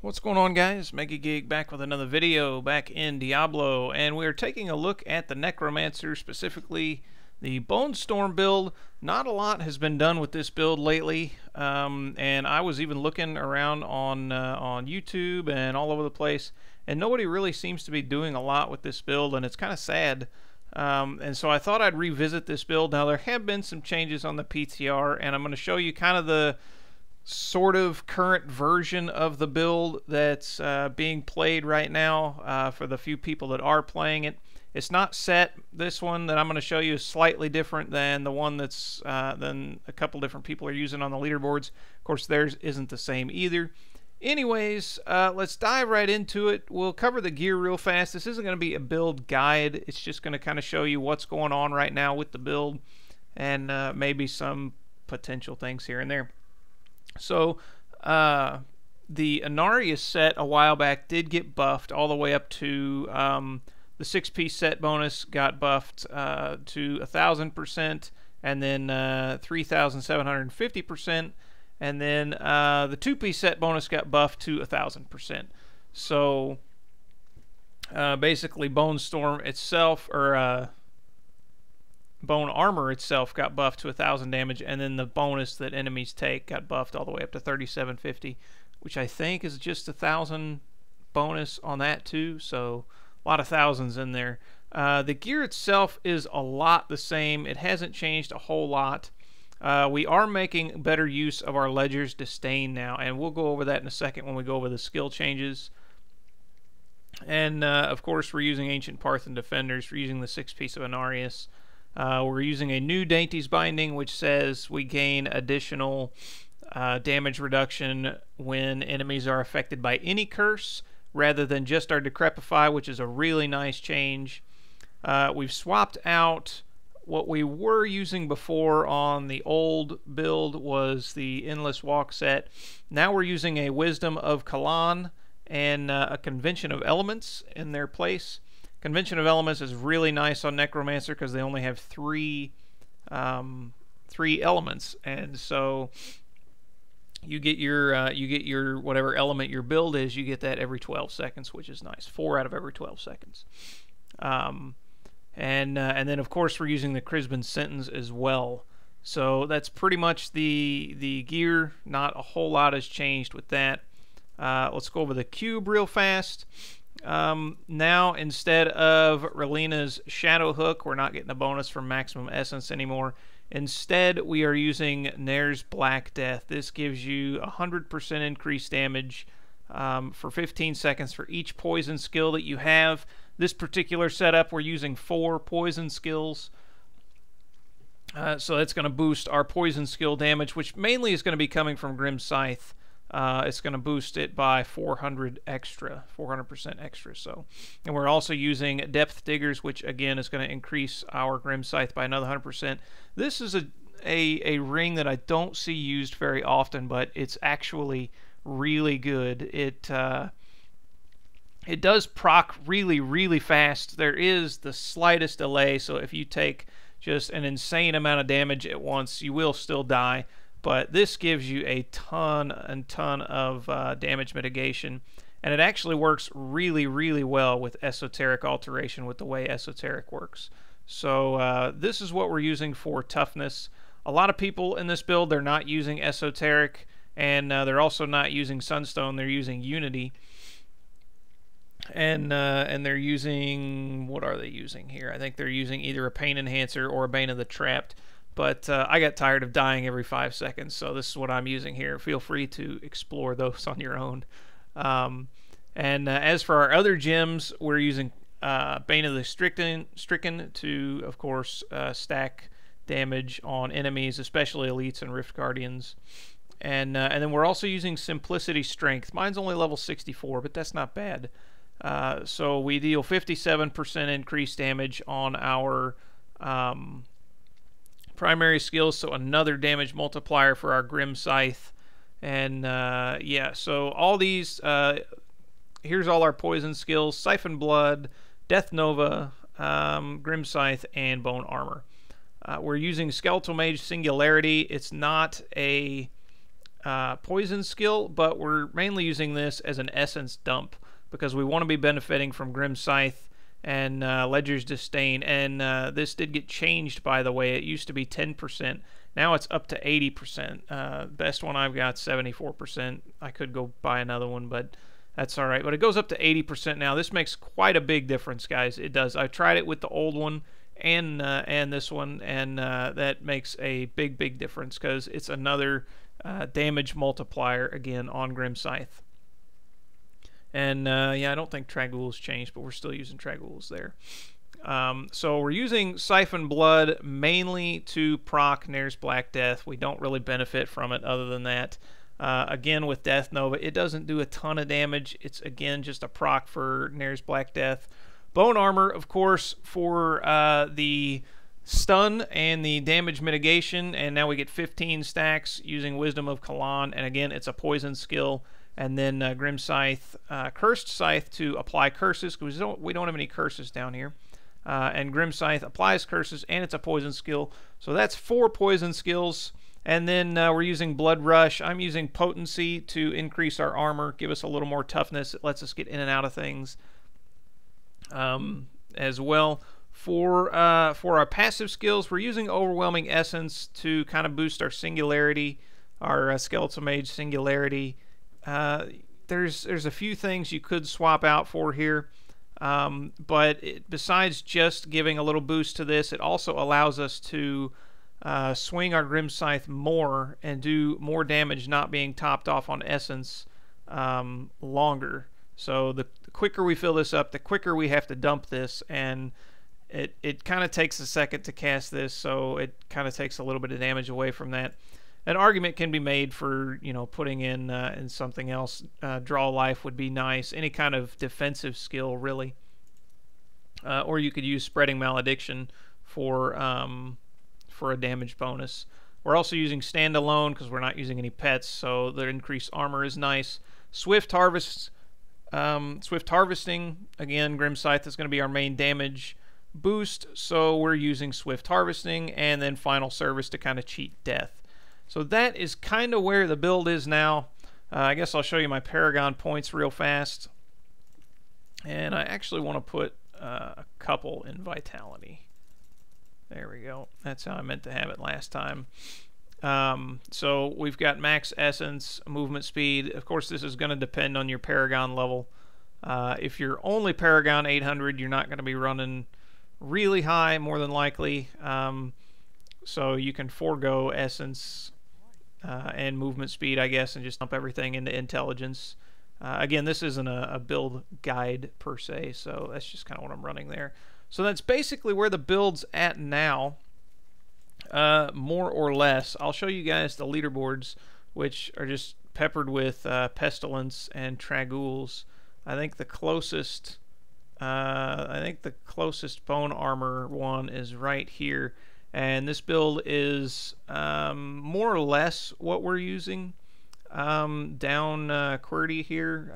What's going on, guys? MegaGig back with another video back in Diablo, and we're taking a look at the Necromancer, specifically the Bonestorm build. Not a lot has been done with this build lately, and I was even looking around on YouTube and all over the place, and nobody really seems to be doing a lot with this build, and it's kind of sad. And so I thought I'd revisit this build. Now, there have been some changes on the PTR, and I'm going to show you kind of the sort of current version of the build that's being played right now for the few people that are playing it. It's not set. This one that I'm going to show you is slightly different than the one that's than a couple different people are using on the leaderboards. Of course, theirs isn't the same either. Anyways, let's dive right into it. We'll cover the gear real fast. This isn't going to be a build guide. It's just going to kind of show you what's going on right now with the build and maybe some potential things here and there. So, the Inarius set a while back did get buffed all the way up to the 6-piece set bonus got buffed to 1,000%, and then 3,750%, and then the 2-piece set bonus got buffed to 1,000%. So, basically, Bonestorm itself, or Bone Armor itself, got buffed to 1,000 damage, and then the bonus that enemies take got buffed all the way up to 3,750, which I think is just 1,000 bonus on that too, so a lot of thousands in there. The gear itself is a lot the same. It hasn't changed a whole lot. We are making better use of our Ledger's Disdain now, and we'll go over that in a second when we go over the skill changes. And of course, we're using Ancient Parthan Defenders. We're using the 6-piece of Inarius. We're using a new Dainty's Binding, which says we gain additional damage reduction when enemies are affected by any curse, rather than just our Decrepify, which is a really nice change. We've swapped out what we were using before on the old build was the Endless Walk set. Now we're using a Wisdom of Kalan and a Convention of Elements in their place. Convention of Elements is really nice on Necromancer because they only have three elements, and so you get your whatever element your build is, you get that every 12 seconds, which is nice. 4 out of every 12 seconds. And then of course we're using the Crisbin Sentence as well. So that's pretty much the gear. Not a whole lot has changed with that. Let's go over the cube real fast. Now, instead of Relina's Shadow Hook, we're not getting a bonus from Maximum Essence anymore. Instead, we are using Nair's Black Death. This gives you 100% increased damage for 15 seconds for each poison skill that you have. This particular setup, we're using 4 poison skills. So that's going to boost our poison skill damage, which mainly is going to be coming from Grim Scythe. It's going to boost it by 400% extra. So, and we're also using Depth Diggers, which again is going to increase our Grim Scythe by another 100%. This is a ring that I don't see used very often, but it's actually really good. It does proc really fast. There is the slightest delay, so if you take just an insane amount of damage at once, you will still die. But this gives you a ton of damage mitigation, and it actually works really well with Esoteric Alteration, with the way Esoteric works. So this is what we're using for toughness. A lot of people in this build, they're not using Esoteric, and they're also not using Sunstone. They're using Unity, and they're using, what are they using here? I think they're using either a Pain Enhancer or a Bane of the Trapped. But I got tired of dying every 5 seconds, so this is what I'm using here. Feel free to explore those on your own. As for our other gems, we're using Bane of the Stricken to, of course, stack damage on enemies, especially elites and Rift Guardians. And then we're also using Simplicity Strength. Mine's only level 64, but that's not bad. So we deal 57% increased damage on our primary skills, so another damage multiplier for our Grim Scythe. And yeah, so all these, here's all our poison skills: Siphon Blood, Death Nova, Grim Scythe, and Bone Armor. We're using Skeletal Mage Singularity. It's not a poison skill, but we're mainly using this as an essence dump because we want to be benefiting from Grim Scythe and Ledger's Disdain. And this did get changed, by the way. It used to be 10%. Now it's up to 80%. Best one I've got 74%. I could go buy another one, but that's all right. But it goes up to 80% now. This makes quite a big difference, guys. It does. I tried it with the old one and this one, and that makes a big difference because it's another damage multiplier again on Grim Scythe. And yeah, I don't think Tragoul's changed, but we're still using Tragoul's there. So we're using Siphon Blood mainly to proc Nair's Black Death. We don't really benefit from it other than that. Again, with Death Nova, it doesn't do a ton of damage. It's, again, just a proc for Nair's Black Death. Bone Armor, of course, for the stun and the damage mitigation. And now we get 15 stacks using Wisdom of Kalan. And again, it's a poison skill. And then Grim Scythe, Cursed Scythe to apply curses, because we don't have any curses down here. And Grim Scythe applies curses, and it's a poison skill. So that's 4 poison skills. And then we're using Blood Rush. I'm using Potency to increase our armor, give us a little more toughness. It lets us get in and out of things as well. For our passive skills, we're using Overwhelming Essence to kind of boost our Singularity, our Skeletal Mage Singularity. There's a few things you could swap out for here. But besides just giving a little boost to this, it also allows us to swing our Grim Scythe more and do more damage not being topped off on Essence longer. So the quicker we fill this up, the quicker we have to dump this, and it kind of takes a second to cast this, so it kind of takes a little bit of damage away from that. An argument can be made for, you know, putting in something else. Draw Life would be nice. Any kind of defensive skill, really. Or you could use Spreading Malediction for a damage bonus. We're also using Standalone because we're not using any pets, so the increased armor is nice. Swift Harvesting. Again, Grim Scythe is going to be our main damage boost, so we're using Swift Harvesting, and then Final Service to kind of cheat death. So that is kind of where the build is now. I guess I'll show you my Paragon points real fast. And I actually want to put a couple in Vitality. There we go. That's how I meant to have it last time. So we've got Max Essence, Movement Speed. Of course, this is going to depend on your Paragon level. If you're only Paragon 800, you're not going to be running really high, more than likely. So you can forego Essence and Movement Speed, I guess, and just dump everything into Intelligence. Again, this isn't a build guide per se, so that's just kind of what I'm running there. So that's basically where the build's at now, more or less. I'll show you guys the leaderboards, which are just peppered with Pestilence and Tragouls. I think the closest Bone Armor one is right here. And this build is more or less what we're using down QWERTY here.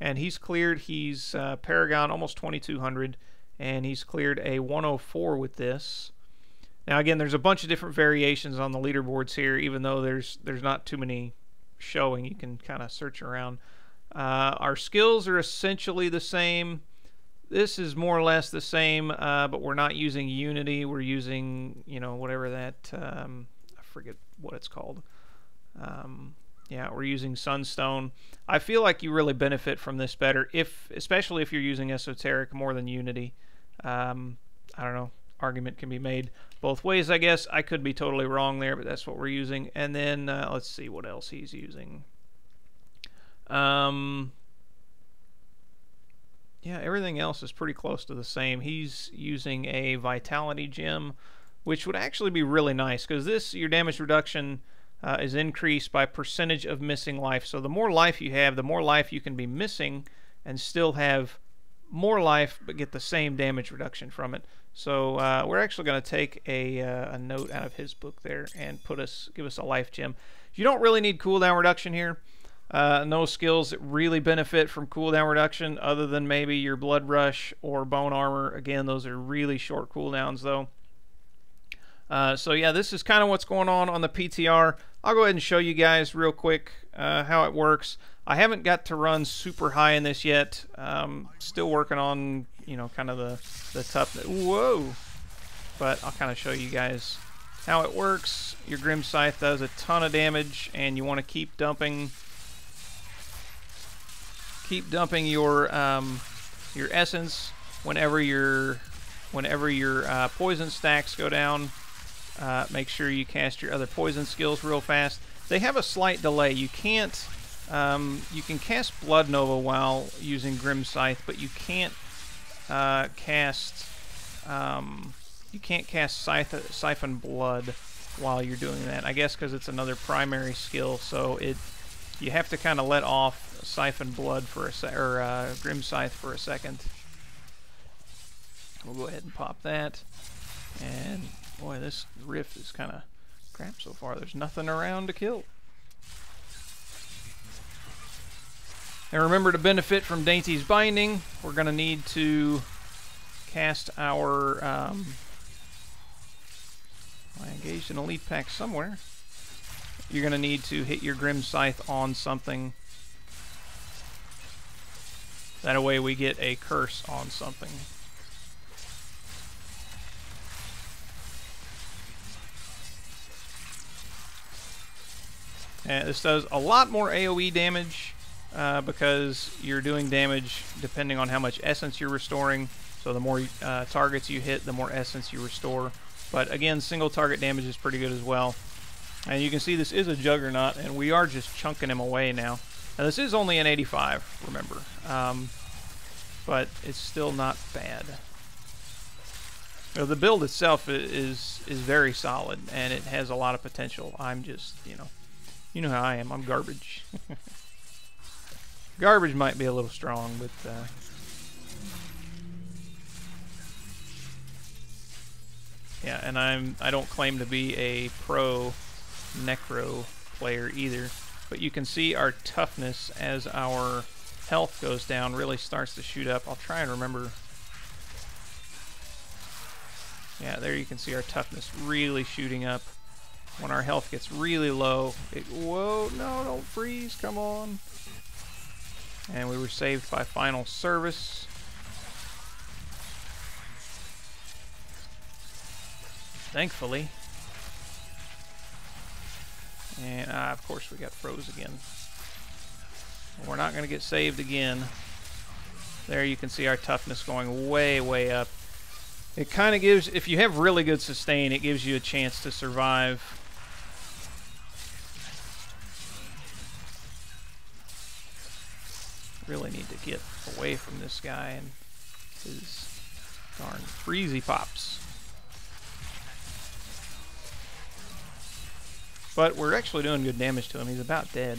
And he's cleared, he's Paragon almost 2200, and he's cleared a 104 with this. Now again, there's a bunch of different variations on the leaderboards here, even though there's not too many showing. You can kind of search around. Our skills are essentially the same. This is more or less the same, but we're not using Unity. We're using, you know, whatever that, I forget what it's called. Yeah, we're using Sunstone. I feel like you really benefit from this better, especially if you're using Esoteric more than Unity. I don't know. Argument can be made both ways, I guess. I could be totally wrong there, but that's what we're using. And then let's see what else he's using. Yeah, everything else is pretty close to the same. He's using a Vitality Gem, which would actually be really nice, because this, your damage reduction is increased by percentage of missing life. So the more life you have, the more life you can be missing and still have more life but get the same damage reduction from it. So we're actually going to take a note out of his book there and give us a life gem. You don't really need cooldown reduction here. No skills that really benefit from cooldown reduction other than maybe your Blood Rush or Bone Armor. Again, those are really short cooldowns though. So yeah, this is kind of what's going on the PTR. I'll go ahead and show you guys real quick how it works. I haven't got to run super high in this yet. Still working on, you know, kind of the tough. Whoa! But I'll kind of show you guys how it works. Your Grim Scythe does a ton of damage, and you want to keep dumping your essence whenever your poison stacks go down. Make sure you cast your other poison skills real fast. They have a slight delay. You can't you can cast Blood Nova while using Grim Scythe, but you can't cast Siphon Blood while you're doing that. I guess because it's another primary skill, so you have to kind of let off Siphon Blood for a Grim Scythe for a second. We'll go ahead and pop that. And boy, this rift is kind of crap so far. There's nothing around to kill. And remember to benefit from Dainty's Binding. We're going to need to cast our... I engaged an elite pack somewhere. You're going to need to hit your Grim Scythe on something. That way we get a curse on something. And this does a lot more AoE damage because you're doing damage depending on how much essence you're restoring. So the more targets you hit, the more essence you restore. But again, single target damage is pretty good as well. And you can see this is a Juggernaut, and we are just chunking him away now. Now this is only an 85, remember. But it's still not bad. The build itself is very solid, and it has a lot of potential. I'm just, you know how I am. I'm garbage. Garbage might be a little strong, but yeah, and I don't claim to be a pro Necro player either, but you can see our toughness as our health goes down really starts to shoot up. I'll try and remember. Yeah, there you can see our toughness really shooting up. When our health gets really low, whoa, no, don't freeze, come on. And we were saved by Final Service. Thankfully. And of course we got froze again. We're not going to get saved again. There you can see our toughness going way, way up. It kind of gives, if you have really good sustain, it gives you a chance to survive. Really need to get away from this guy and his darn freezy pops. But we're actually doing good damage to him. He's about dead.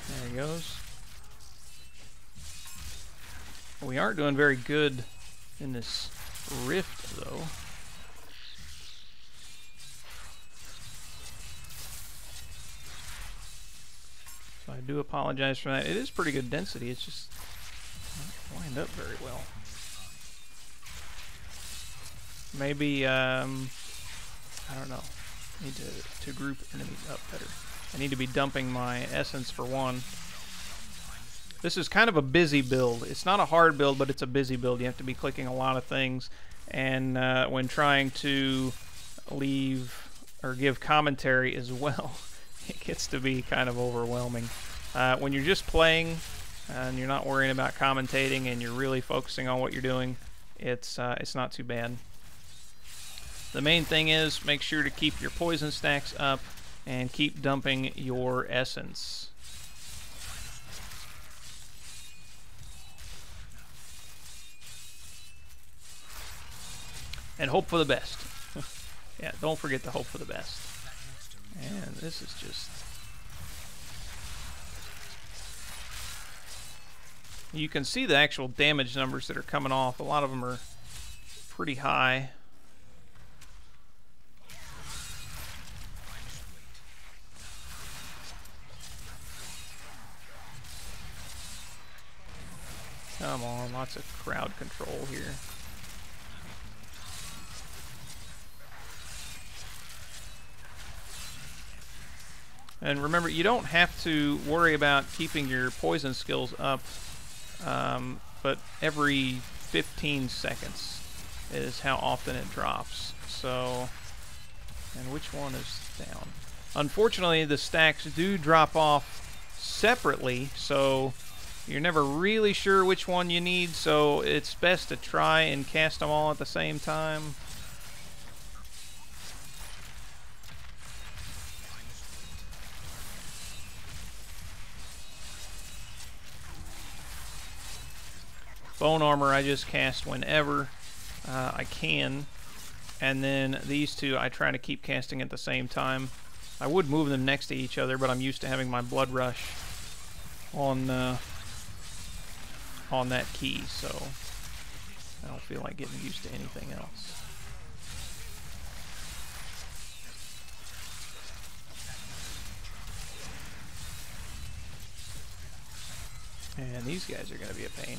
There he goes. We aren't doing very good in this rift, though. So I do apologize for that. It is pretty good density. It's just not lined up very well. Maybe, I don't know. I need to group enemies up better. I need to be dumping my essence for one. This is kind of a busy build. It's not a hard build, but it's a busy build. You have to be clicking a lot of things. And when trying to leave or give commentary as well, it gets to be kind of overwhelming. When you're just playing and you're not worrying about commentating and you're really focusing on what you're doing, it's not too bad. The main thing is make sure to keep your poison stacks up and keep dumping your essence. And hope for the best. Yeah, don't forget to hope for the best. And this is just... You can see the actual damage numbers that are coming off. A lot of them are pretty high. Come on, lots of crowd control here. And remember, you don't have to worry about keeping your poison skills up, but every 15 seconds is how often it drops. So, and which one is down? Unfortunately, the stacks do drop off separately, so you're never really sure which one you need, so it's best to try and cast them all at the same time. Bone armor I just cast whenever I can, and then these two I try to keep casting at the same time. I would move them next to each other, but I'm used to having my blood rush on that key, so I don't feel like getting used to anything else. And these guys are going to be a pain.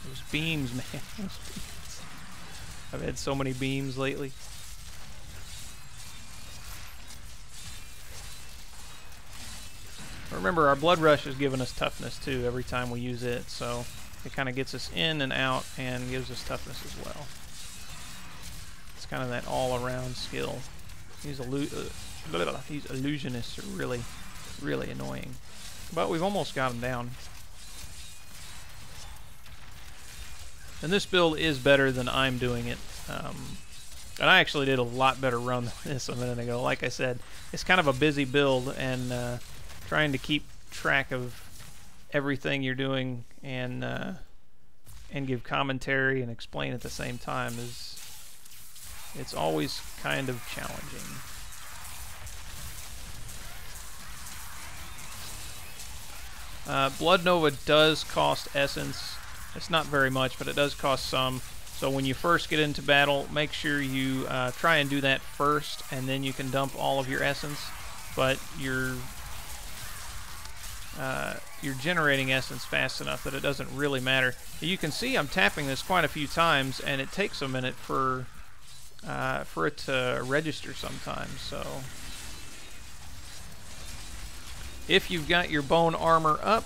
Those beams, man. Those beams. I've had so many beams lately. Remember, our blood rush is giving us toughness too every time we use it, so it kind of gets us in and out and gives us toughness as well. It's kind of that all-around skill. These illusionists are really, really annoying. But we've almost got them down. And this build is better than I'm doing it. And I actually did a lot better run than this a minute ago. Like I said, it's kind of a busy build, and trying to keep track of everything you're doing and give commentary and explain at the same time it's always kind of challenging. Blood Nova does cost essence. It's not very much, but it does cost some. So when you first get into battle, make sure you try and do that first, and then you can dump all of your essence. But you're generating essence fast enough that it doesn't really matter. You can see I'm tapping this quite a few times, and it takes a minute for it to register sometimes. So if you've got your bone armor up,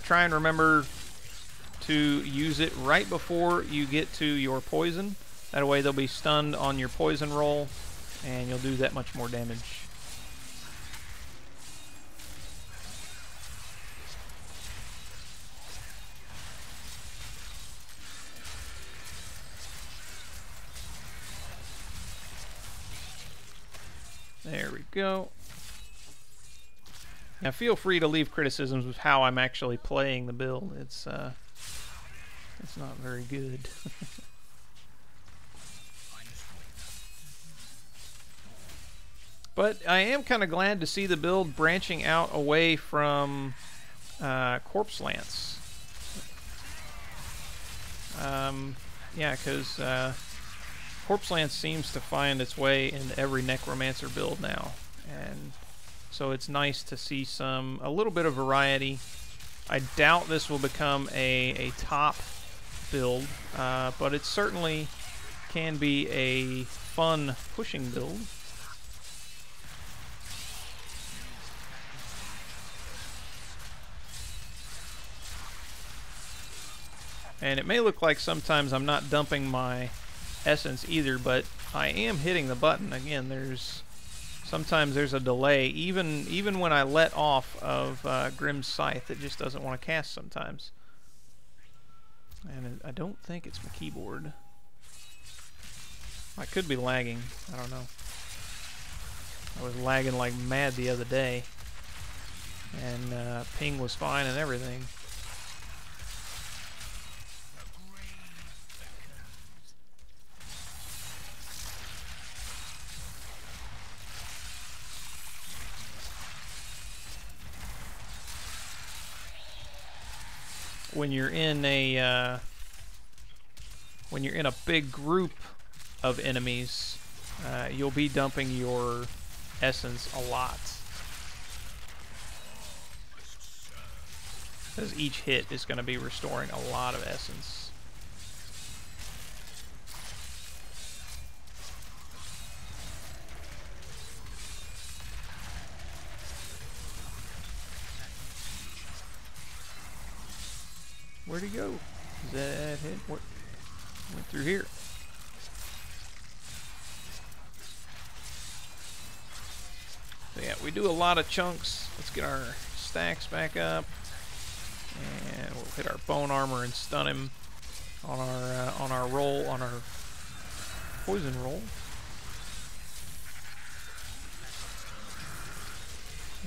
try and remember to use it right before you get to your poison. That way they'll be stunned on your poison roll, and you'll do that much more damage. There we go. Now feel free to leave criticisms of how I'm actually playing the build. It's not very good. But I am kind of glad to see the build branching out away from Corpse Lance. Yeah, because Corpse Lance seems to find its way into every Necromancer build now, and so it's nice to see a little bit of variety. I doubt this will become a top build, but it certainly can be a fun pushing build. And it may look like sometimes I'm not dumping my essence either, but I am hitting the button. Again, sometimes there's a delay. Even when I let off of Grim's Scythe, it just doesn't want to cast sometimes. And I don't think it's my keyboard. I could be lagging. I don't know. I was lagging like mad the other day, and ping was fine and everything. When you're in a big group of enemies, you'll be dumping your essence a lot, because each hit is going to be restoring a lot of essence. Where'd he go? Is that him? What? Went through here. So yeah, we do a lot of chunks. Let's get our stacks back up, and we'll hit our bone armor and stun him on our roll, on our poison roll.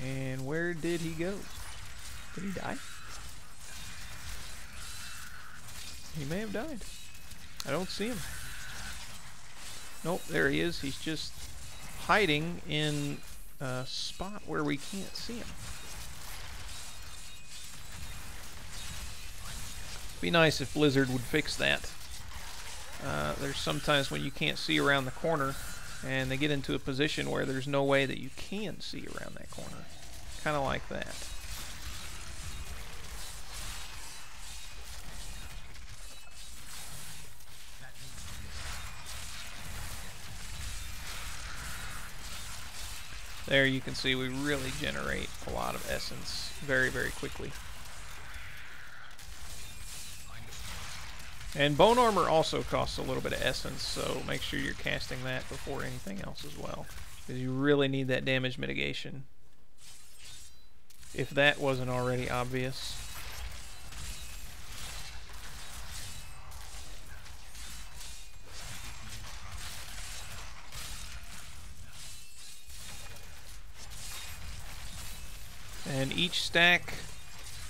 And where did he go? Did he die? He may have died. I don't see him. Nope, there he is. He's just hiding in a spot where we can't see him. Be nice if Blizzard would fix that. There's sometimes when you can't see around the corner and they get into a position where there's no way that you can see around that corner. Kind of like that. There you can see we really generate a lot of essence very, very quickly. And bone armor also costs a little bit of essence, so make sure you're casting that before anything else as well, because you really need that damage mitigation, if that wasn't already obvious. And each stack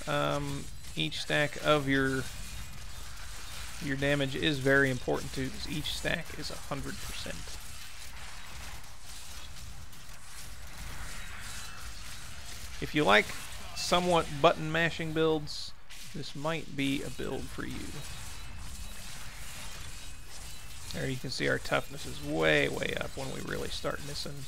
of your damage is very important too, because each stack is 100%. If you like somewhat button mashing builds, this might be a build for you. There you can see our toughness is way, way up when we really start missing.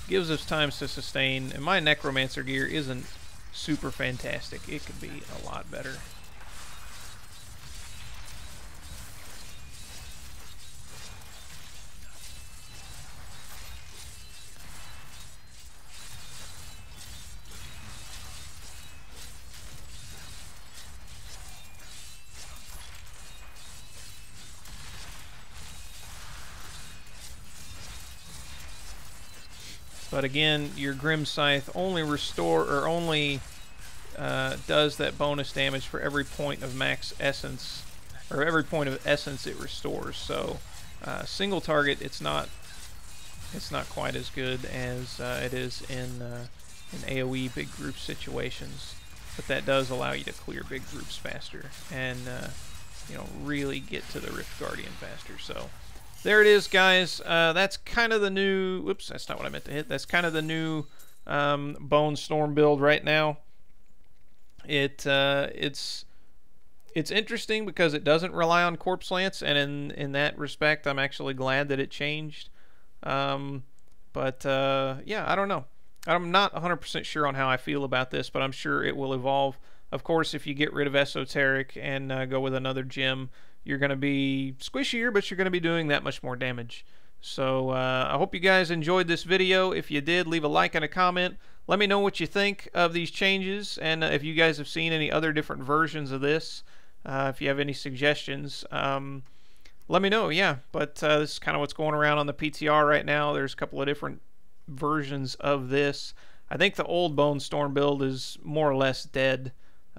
Gives us times to sustain, and my Necromancer gear isn't super fantastic. It could be a lot better. But again, your Grim Scythe only does that bonus damage for every point of max essence, or every point of essence it restores. So single target, it's not quite as good as it is in AOE big group situations. But that does allow you to clear big groups faster and you know, really get to the Rift Guardian faster. So there it is, guys. That's kind of the new... Whoops, that's not what I meant to hit. That's kind of the new Bonestorm build right now. It's interesting because it doesn't rely on Corpse Lance, and in that respect, I'm actually glad that it changed. Yeah, I don't know. I'm not 100% sure on how I feel about this, but I'm sure it will evolve. Of course, if you get rid of Esoteric and go with another gem, you're going to be squishier, but you're going to be doing that much more damage. So I hope you guys enjoyed this video. If you did, leave a like and a comment. Let me know what you think of these changes, and if you guys have seen any other different versions of this. If you have any suggestions, let me know. Yeah, but this is kind of what's going around on the PTR right now. There's a couple of different versions of this. I think the old Bonestorm build is more or less dead.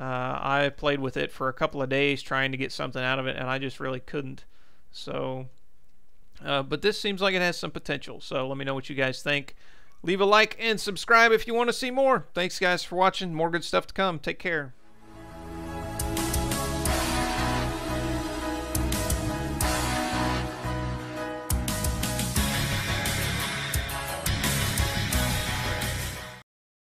I played with it for a couple of days trying to get something out of it, and I just really couldn't. So, but this seems like it has some potential. So let me know what you guys think. Leave a like and subscribe if you want to see more. Thanks, guys, for watching. More good stuff to come. Take care.